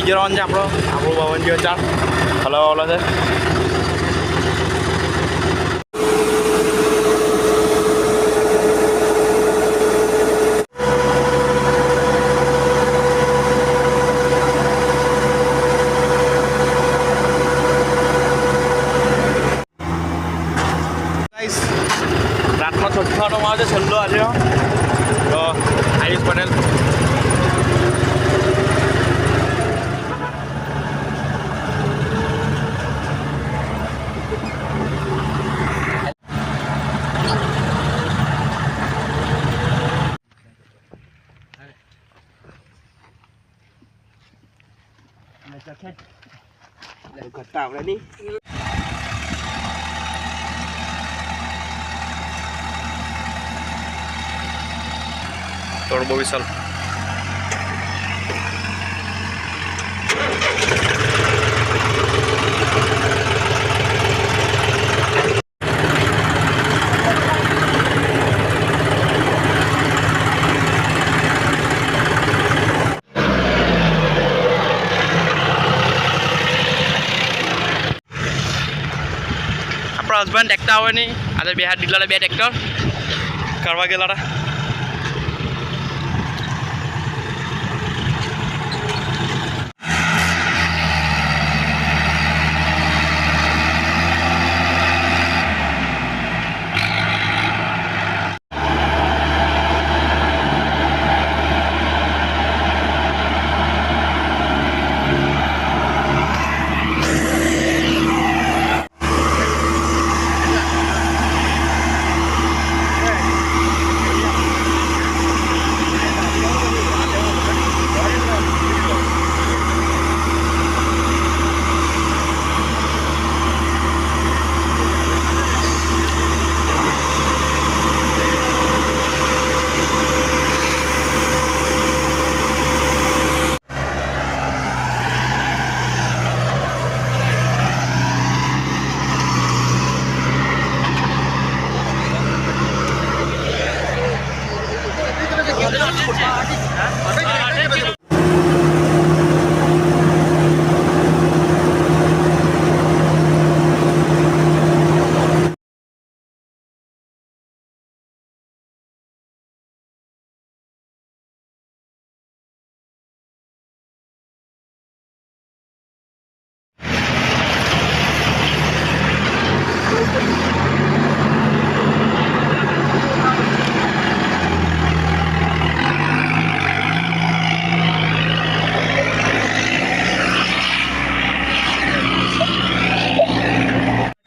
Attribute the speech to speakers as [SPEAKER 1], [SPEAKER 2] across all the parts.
[SPEAKER 1] બીજો રાઉન્ડ છે આપણું બાવનજીઓ 4 હલાવવાવાળો છે. રાતનો છઠ્ઠાનો માં છે છેલ્લો આજે તો આયુષ પટેલ
[SPEAKER 2] ઘટતા આવડે નહીં.
[SPEAKER 1] થોડું બહુ વિશાલ આપણા હસબન્ડ ટેક્ટર આવે નહીં આજે બે હાથ દીધલા 2 ટ્રેક્ટર કરવા ગયેલા હતા.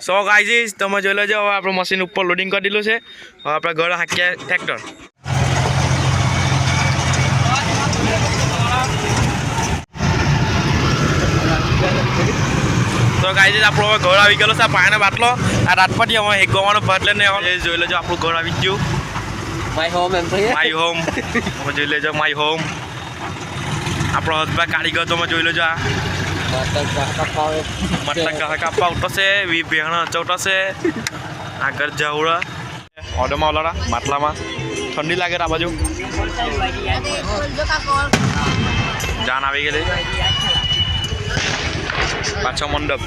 [SPEAKER 1] સો ગાઈઝ તમે જોઈ લેજો હવે આપણે મશીન ઉપર લોડિંગ કરી દીધું છે. હવે આપણે ઘર હાંકીએ ટ્રેક્ટર. તો ગાઈઝ આપણું હવે ઘર આવી ગયેલું છે. પાણીનો બાટલો આ રાત પરથી હવે હેગવાનો ભાત લઈને જોઈ લેજો આપણું ઘર આવી ગયું.
[SPEAKER 2] માય હોમ એમ તો
[SPEAKER 1] માય હોમ તમે જોઈ લેજો માય હોમ. આપણો હસબન્ડ કારીગર તમે જોઈ લેજો. આ મટકા કાપવા ઉઠશે વી બેહણા ચૌટશે આગળ જાવડા ઓર્ડરમાં ઓલાડા માટલામાં ઠંડી લાગે આ બાજુ જાન આવી ગયેલી પાછો મંડપ